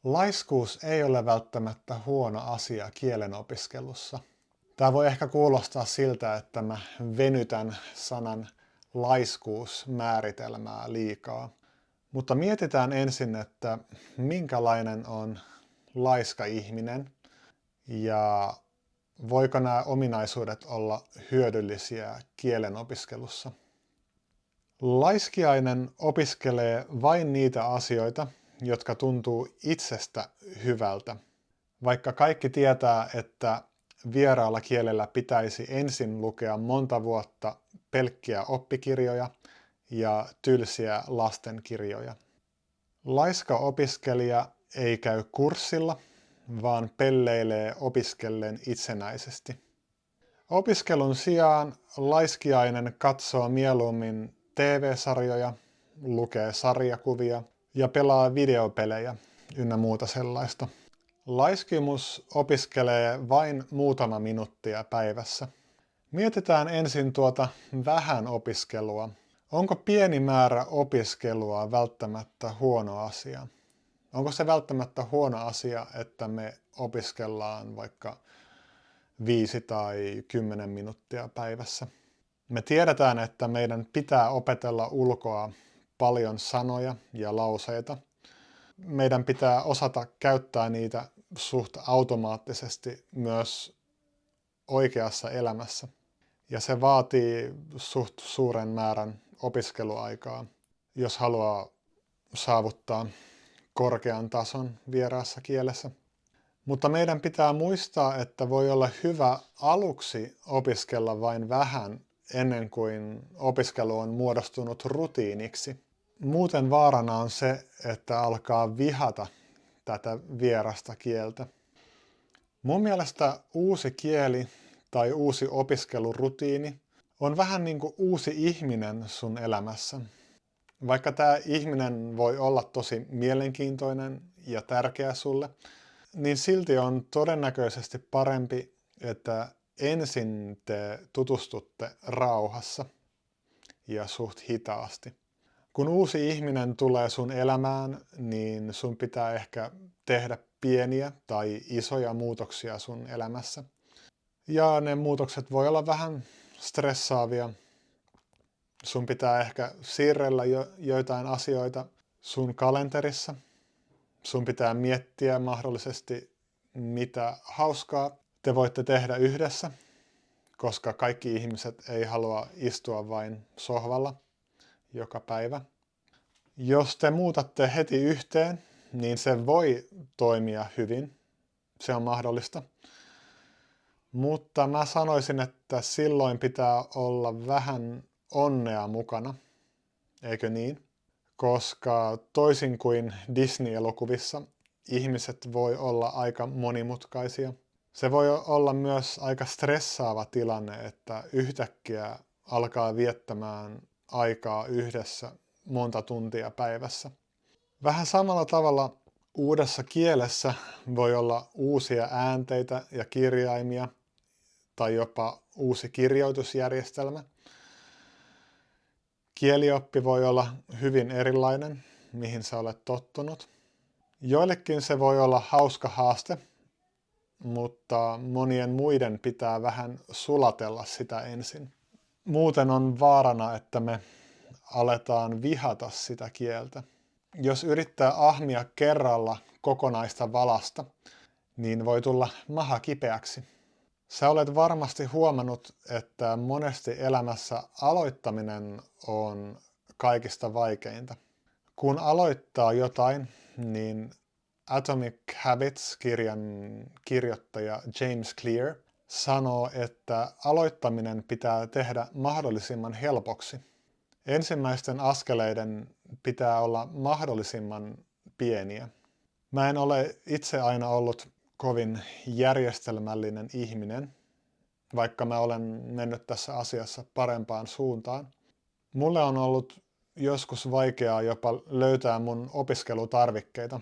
Laiskuus ei ole välttämättä huono asia kielen opiskelussa. Tämä voi ehkä kuulostaa siltä, että mä venytän sanan laiskuus määritelmää liikaa. Mutta mietitään ensin, että minkälainen on laiska ihminen ja voiko nämä ominaisuudet olla hyödyllisiä kielen opiskelussa. Laiskiainen opiskelee vain niitä asioita, jotka tuntuu itsestä hyvältä. Vaikka kaikki tietää, että vieraalla kielellä pitäisi ensin lukea monta vuotta pelkkiä oppikirjoja ja tylsiä lastenkirjoja. Laiska opiskelija ei käy kurssilla, vaan pelleilee opiskellen itsenäisesti. Opiskelun sijaan laiskiainen katsoo mieluummin TV-sarjoja, lukee sarjakuvia ja pelaa videopelejä ynnä muuta sellaista. Laiskimus opiskelee vain muutama minuuttia päivässä. Mietitään ensin tuota vähän opiskelua. Onko pieni määrä opiskelua välttämättä huono asia? Onko se välttämättä huono asia, että me opiskellaan vaikka 5 tai 10 minuuttia päivässä? Me tiedetään, että meidän pitää opetella ulkoa paljon sanoja ja lauseita. Meidän pitää osata käyttää niitä suht automaattisesti myös oikeassa elämässä. Ja se vaatii suht suuren määrän opiskeluaikaa, jos haluaa saavuttaa korkean tason vieraassa kielessä. Mutta meidän pitää muistaa, että voi olla hyvä aluksi opiskella vain vähän ennen kuin opiskelu on muodostunut rutiiniksi. Muuten vaarana on se, että alkaa vihata tätä vierasta kieltä. Mun mielestä uusi kieli tai uusi opiskelurutiini on vähän niin kuin uusi ihminen sun elämässä. Vaikka tämä ihminen voi olla tosi mielenkiintoinen ja tärkeä sulle, niin silti on todennäköisesti parempi, että ensin te tutustutte rauhassa ja suht hitaasti. Kun uusi ihminen tulee sun elämään, niin sun pitää ehkä tehdä pieniä tai isoja muutoksia sun elämässä. Ja ne muutokset voi olla vähän stressaavia. Sun pitää ehkä siirrellä joitain asioita sun kalenterissa. Sun pitää miettiä mahdollisesti, mitä hauskaa te voitte tehdä yhdessä, koska kaikki ihmiset ei halua istua vain sohvalla joka päivä. Jos te muutatte heti yhteen, niin se voi toimia hyvin. Se on mahdollista. Mutta mä sanoisin, että silloin pitää olla vähän onnea mukana, eikö niin? Koska toisin kuin Disney-elokuvissa, ihmiset voi olla aika monimutkaisia. Se voi olla myös aika stressaava tilanne, että yhtäkkiä alkaa viettämään aikaa yhdessä monta tuntia päivässä. Vähän samalla tavalla uudessa kielessä voi olla uusia äänteitä ja kirjaimia tai jopa uusi kirjoitusjärjestelmä. Kielioppi voi olla hyvin erilainen, mihin sä olet tottunut. Joillekin se voi olla hauska haaste, mutta monien muiden pitää vähän sulatella sitä ensin. Muuten on vaarana, että me aletaan vihata sitä kieltä. Jos yrittää ahmia kerralla kokonaista valasta, niin voi tulla maha kipeäksi. Sä olet varmasti huomannut, että monesti elämässä aloittaminen on kaikista vaikeinta. Kun aloittaa jotain, niin Atomic Habits-kirjan kirjoittaja James Clear sanoo, että aloittaminen pitää tehdä mahdollisimman helpoksi. Ensimmäisten askeleiden pitää olla mahdollisimman pieniä. Mä en ole itse aina ollut kovin järjestelmällinen ihminen, vaikka mä olen mennyt tässä asiassa parempaan suuntaan. Mulle on ollut joskus vaikeaa jopa löytää mun opiskelutarvikkeita.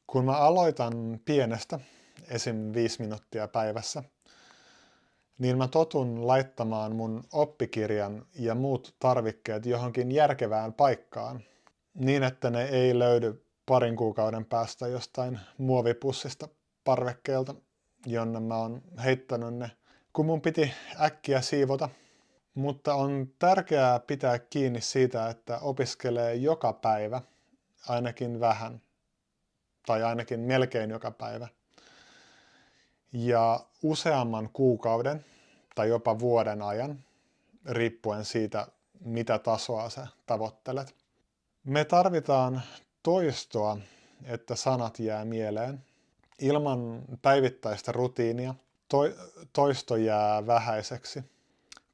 Kun mä aloitan pienestä, esim. 5 minuuttia päivässä, niin mä totun laittamaan mun oppikirjan ja muut tarvikkeet johonkin järkevään paikkaan, niin että ne ei löydy parin kuukauden päästä jostain muovipussista parvekkeelta, jonne mä oon heittänyt ne, kun mun piti äkkiä siivota. Mutta on tärkeää pitää kiinni siitä, että opiskelee joka päivä, ainakin vähän, tai ainakin melkein joka päivä. Ja useamman kuukauden tai jopa vuoden ajan, riippuen siitä, mitä tasoa sä tavoittelet. Me tarvitaan toistoa, että sanat jää mieleen. Ilman päivittäistä rutiinia toisto jää vähäiseksi.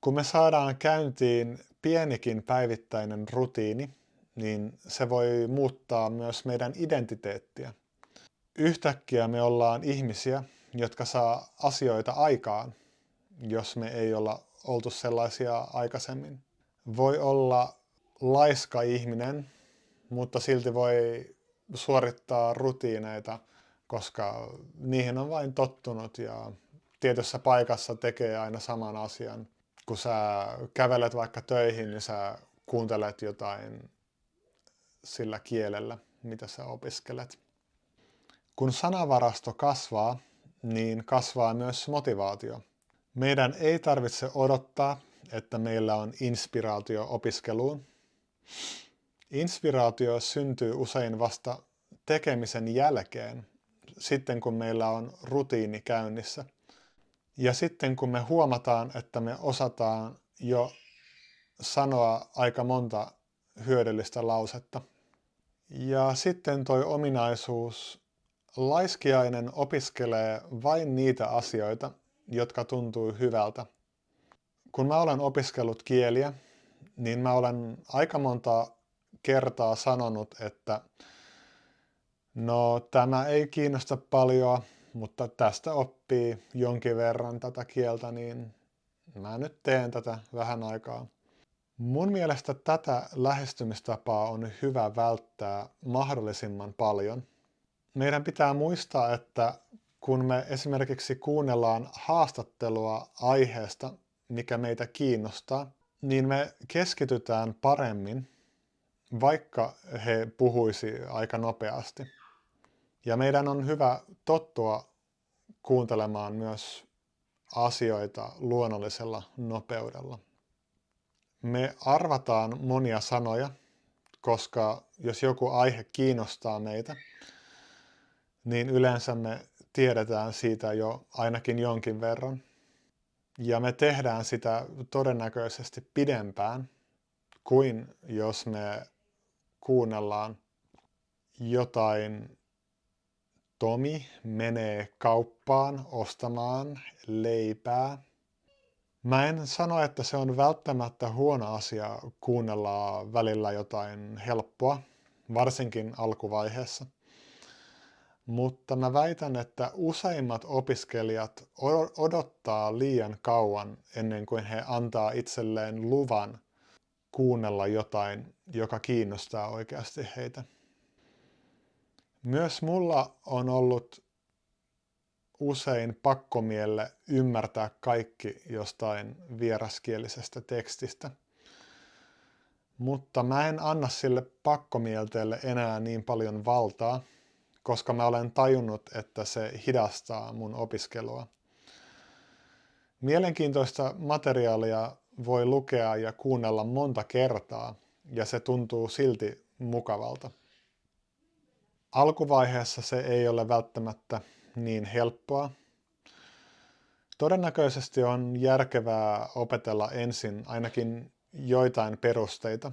Kun me saadaan käyntiin pienikin päivittäinen rutiini, niin se voi muuttaa myös meidän identiteettiä. Yhtäkkiä me ollaan ihmisiä, jotka saa asioita aikaan, jos me ei olla oltu sellaisia aikaisemmin. Voi olla laiska ihminen, mutta silti voi suorittaa rutiineita, koska niihin on vain tottunut ja tietyssä paikassa tekee aina saman asian. Kun sä kävelet vaikka töihin, niin sä kuuntelet jotain sillä kielellä, mitä sä opiskelet. Kun sanavarasto kasvaa, niin kasvaa myös motivaatio. Meidän ei tarvitse odottaa, että meillä on inspiraatio opiskeluun. Inspiraatio syntyy usein vasta tekemisen jälkeen, sitten kun meillä on rutiini käynnissä. Ja sitten kun me huomataan, että me osataan jo sanoa aika monta hyödyllistä lausetta. Ja sitten toi ominaisuus, laiskiainen opiskelee vain niitä asioita, jotka tuntuu hyvältä. Kun mä olen opiskellut kieliä, niin mä olen aika monta kertaa sanonut, että no tämä ei kiinnosta paljon, mutta tästä oppii jonkin verran tätä kieltä, niin mä nyt teen tätä vähän aikaa. Mun mielestä tätä lähestymistapaa on hyvä välttää mahdollisimman paljon. Meidän pitää muistaa, että kun me esimerkiksi kuunnellaan haastattelua aiheesta, mikä meitä kiinnostaa, niin me keskitytään paremmin, vaikka he puhuisi aika nopeasti. Ja meidän on hyvä tottua kuuntelemaan myös asioita luonnollisella nopeudella. Me arvataan monia sanoja, koska jos joku aihe kiinnostaa meitä, niin yleensä me tiedetään siitä jo ainakin jonkin verran. Ja me tehdään sitä todennäköisesti pidempään kuin jos me kuunnellaan jotain Tomi menee kauppaan ostamaan leipää. Mä en sano, että se on välttämättä huono asia kuunnella välillä jotain helppoa, varsinkin alkuvaiheessa. Mutta mä väitän, että useimmat opiskelijat odottaa liian kauan ennen kuin he antaa itselleen luvan kuunnella jotain, joka kiinnostaa oikeasti heitä. Myös mulla on ollut usein pakkomielle ymmärtää kaikki jostain vieraskielisestä tekstistä. Mutta mä en anna sille pakkomielteelle enää niin paljon valtaa, koska mä olen tajunnut, että se hidastaa mun opiskelua. Mielenkiintoista materiaalia voi lukea ja kuunnella monta kertaa, ja se tuntuu silti mukavalta. Alkuvaiheessa se ei ole välttämättä niin helppoa. Todennäköisesti on järkevää opetella ensin ainakin joitain perusteita,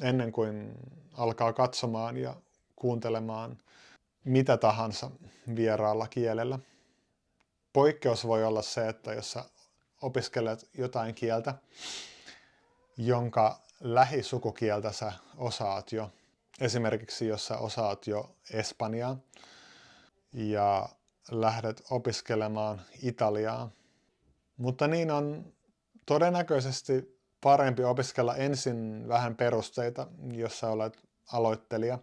ennen kuin alkaa katsomaan ja kuuntelemaan mitä tahansa vieraalla kielellä. Poikkeus voi olla se, että jos sä opiskelet jotain kieltä, jonka lähisukukieltä sä osaat jo, esimerkiksi jos sä osaat jo espanjaa ja lähdet opiskelemaan italiaa, mutta niin on todennäköisesti parempi opiskella ensin vähän perusteita, jos sä olet aloittelija.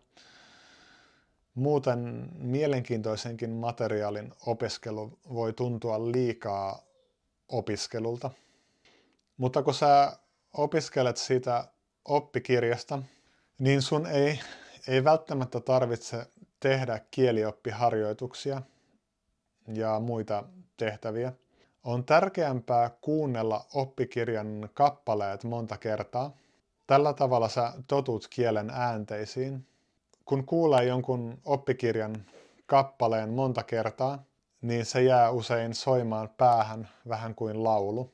Muuten mielenkiintoisenkin materiaalin opiskelu voi tuntua liikaa opiskelulta. Mutta kun sä opiskelet siitä oppikirjasta, niin sun ei Ei välttämättä tarvitse tehdä kielioppiharjoituksia ja muita tehtäviä. On tärkeämpää kuunnella oppikirjan kappaleet monta kertaa. Tällä tavalla sä totut kielen äänteisiin. Kun kuulee jonkun oppikirjan kappaleen monta kertaa, niin se jää usein soimaan päähän vähän kuin laulu.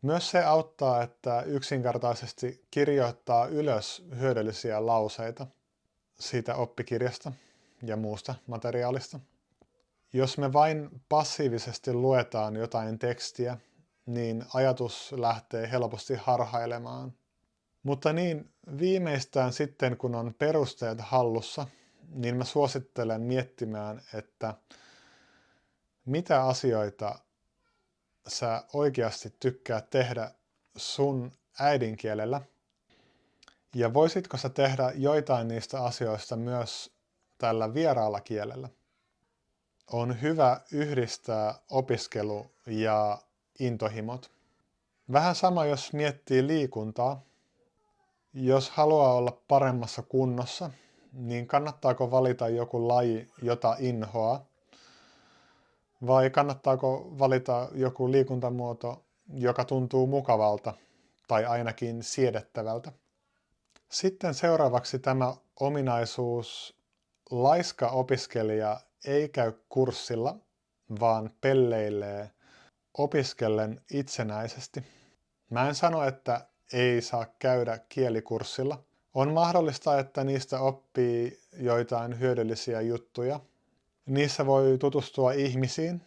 Myös se auttaa, että yksinkertaisesti kirjoittaa ylös hyödyllisiä lauseita siitä oppikirjasta ja muusta materiaalista. Jos me vain passiivisesti luetaan jotain tekstiä, niin ajatus lähtee helposti harhailemaan. Mutta niin viimeistään sitten, kun on perusteet hallussa, niin mä suosittelen miettimään, että mitä asioita sä oikeasti tykkäät tehdä sun äidinkielellä, ja voisitko sä tehdä joitain niistä asioista myös tällä vieraalla kielellä. On hyvä yhdistää opiskelu ja intohimot. Vähän sama, jos miettii liikuntaa. Jos haluaa olla paremmassa kunnossa, niin kannattaako valita joku laji, jota inhoaa? Vai kannattaako valita joku liikuntamuoto, joka tuntuu mukavalta tai ainakin siedettävältä? Sitten seuraavaksi tämä ominaisuus: laiska opiskelija ei käy kurssilla, vaan pelleilee opiskellen itsenäisesti. Mä en sano, että ei saa käydä kielikurssilla. On mahdollista, että niistä oppii joitain hyödyllisiä juttuja. Niissä voi tutustua ihmisiin.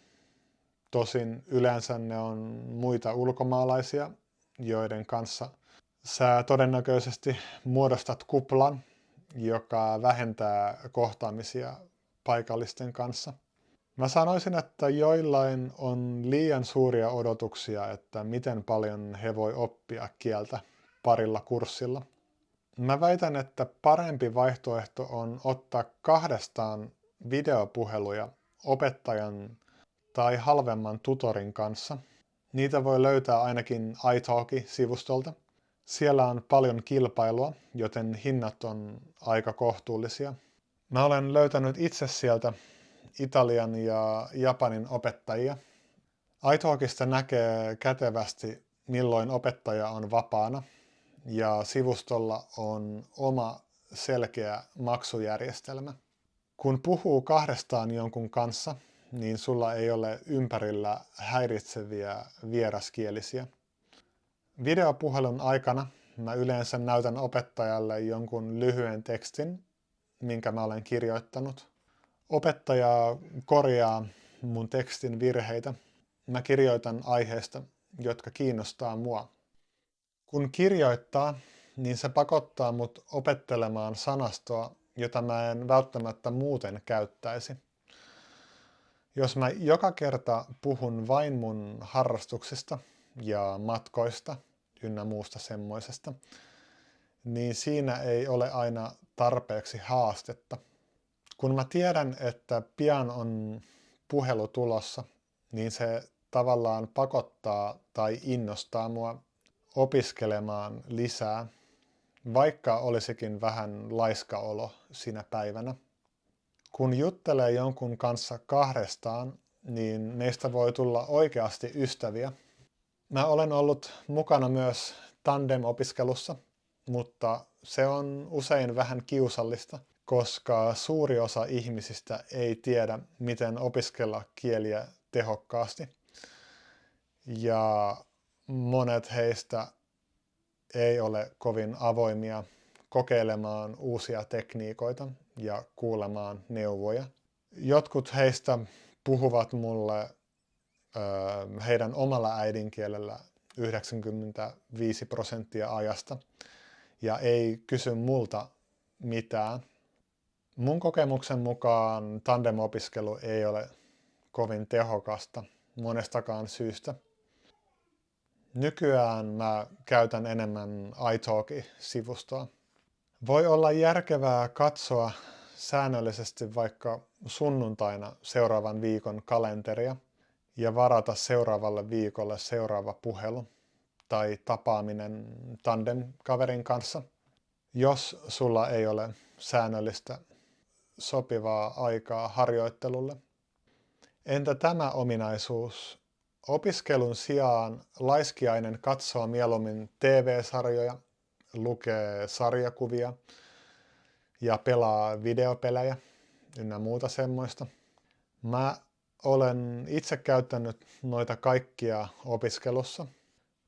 Tosin yleensä ne on muita ulkomaalaisia, joiden kanssa sä todennäköisesti muodostat kuplan, joka vähentää kohtaamisia paikallisten kanssa. Mä sanoisin, että joillain on liian suuria odotuksia, että miten paljon he voi oppia kieltä parilla kurssilla. Mä väitän, että parempi vaihtoehto on ottaa kahdestaan videopuheluja opettajan tai halvemman tutorin kanssa. Niitä voi löytää ainakin italki-sivustolta. Siellä on paljon kilpailua, joten hinnat on aika kohtuullisia. Mä olen löytänyt itse sieltä Italian ja Japanin opettajia. italkista näkee kätevästi, milloin opettaja on vapaana, ja sivustolla on oma selkeä maksujärjestelmä. Kun puhuu kahdestaan jonkun kanssa, niin sulla ei ole ympärillä häiritseviä vieraskielisiä. Videopuhelun aikana mä yleensä näytän opettajalle jonkun lyhyen tekstin, minkä mä olen kirjoittanut. Opettaja korjaa mun tekstin virheitä. Mä kirjoitan aiheista, jotka kiinnostaa mua. Kun kirjoittaa, niin se pakottaa mut opettelemaan sanastoa, jota mä en välttämättä muuten käyttäisi. Jos mä joka kerta puhun vain mun harrastuksista ja matkoista ynnä muusta semmoisesta, niin siinä ei ole aina tarpeeksi haastetta. Kun mä tiedän, että pian on puhelu tulossa, niin se tavallaan pakottaa tai innostaa mua opiskelemaan lisää, vaikka olisikin vähän laiska olo sinä päivänä. Kun juttelee jonkun kanssa kahdestaan, niin meistä voi tulla oikeasti ystäviä. Mä olen ollut mukana myös tandem-opiskelussa, mutta se on usein vähän kiusallista, koska suuri osa ihmisistä ei tiedä, miten opiskella kieliä tehokkaasti. Ja monet heistä ei ole kovin avoimia kokeilemaan uusia tekniikoita ja kuulemaan neuvoja. Jotkut heistä puhuvat mulle heidän omalla äidinkielellä 95% ajasta ja ei kysy multa mitään. Mun kokemuksen mukaan tandem-opiskelu ei ole kovin tehokasta monestakaan syystä. Nykyään mä käytän enemmän italki-sivustoa. Voi olla järkevää katsoa säännöllisesti vaikka sunnuntaina seuraavan viikon kalenteria ja varata seuraavalle viikolle seuraava puhelu tai tapaaminen tandem-kaverin kanssa. Jos sulla ei ole säännöllistä sopivaa aikaa harjoittelulle. Entä tämä ominaisuus? Opiskelun sijaan laiskiainen katsoo mieluummin TV-sarjoja, lukee sarjakuvia ja pelaa videopelejä ynnä muuta semmoista. Mä olen itse käyttänyt noita kaikkia opiskelussa.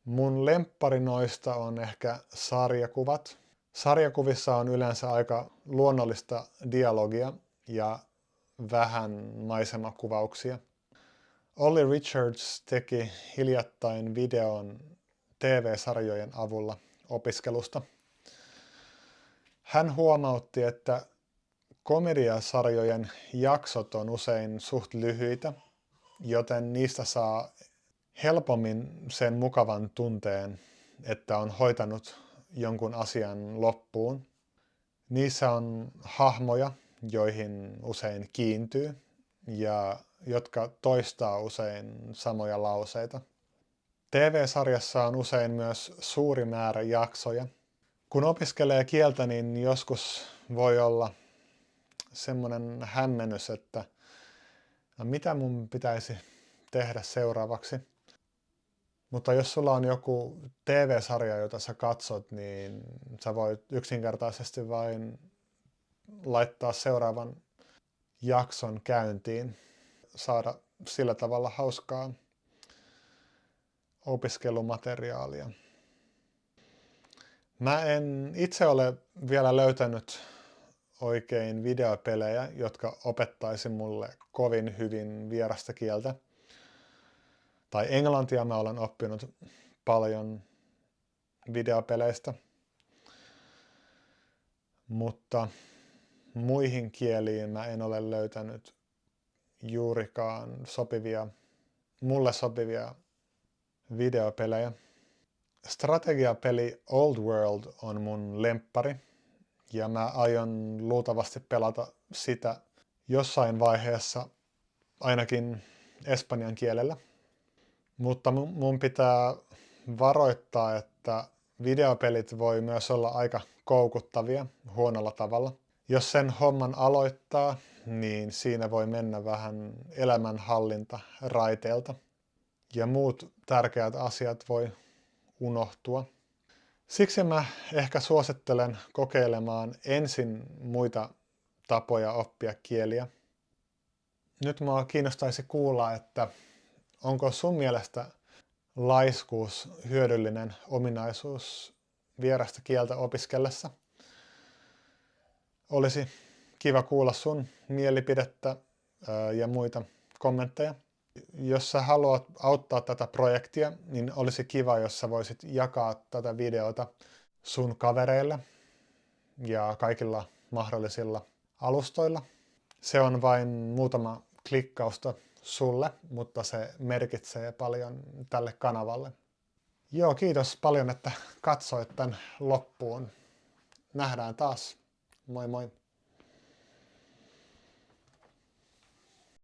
Mun lemppari noista on ehkä sarjakuvat. Sarjakuvissa on yleensä aika luonnollista dialogia ja vähän maisemakuvauksia. Ollie Richards teki hiljattain videon TV-sarjojen avulla opiskelusta. Hän huomautti, että komediasarjojen jaksot on usein suht lyhyitä, joten niistä saa helpommin sen mukavan tunteen, että on hoitanut jonkun asian loppuun. Niissä on hahmoja, joihin usein kiintyy ja jotka toistaa usein samoja lauseita. TV-sarjassa on usein myös suuri määrä jaksoja. Kun opiskelee kieltä, niin joskus voi olla semmoinen hämmennys, että mitä mun pitäisi tehdä seuraavaksi. Mutta jos sulla on joku TV-sarja, jota sä katsot, niin sä voit yksinkertaisesti vain laittaa seuraavan jakson käyntiin, saada sillä tavalla hauskaa opiskelumateriaalia. Mä en itse ole vielä löytänyt oikein videopelejä, jotka opettaisi mulle kovin hyvin vierasta kieltä. Tai englantia mä olen oppinut paljon videopeleistä, mutta muihin kieliin mä en ole löytänyt juurikaan mulle sopivia videopelejä. Strategiapeli Old World on mun lemppari ja mä aion luultavasti pelata sitä jossain vaiheessa ainakin espanjan kielellä. Mutta mun pitää varoittaa, että videopelit voi myös olla aika koukuttavia huonolla tavalla. Jos sen homman aloittaa, niin siinä voi mennä vähän elämänhallinta raiteelta ja muut tärkeät asiat voi unohtua. Siksi mä ehkä suosittelen kokeilemaan ensin muita tapoja oppia kieliä. Nyt mua kiinnostaisi kuulla, että onko sun mielestä laiskuus hyödyllinen ominaisuus vierasta kieltä opiskellessa? Olisi kiva kuulla sun mielipidettä ja muita kommentteja. Jos sä haluat auttaa tätä projektia, niin olisi kiva, jos sä voisit jakaa tätä videota sun kavereille ja kaikilla mahdollisilla alustoilla. Se on vain muutama klikkausta sulle, mutta se merkitsee paljon tälle kanavalle. Joo, kiitos paljon, että katsoit tän loppuun. Nähdään taas. Moi moi!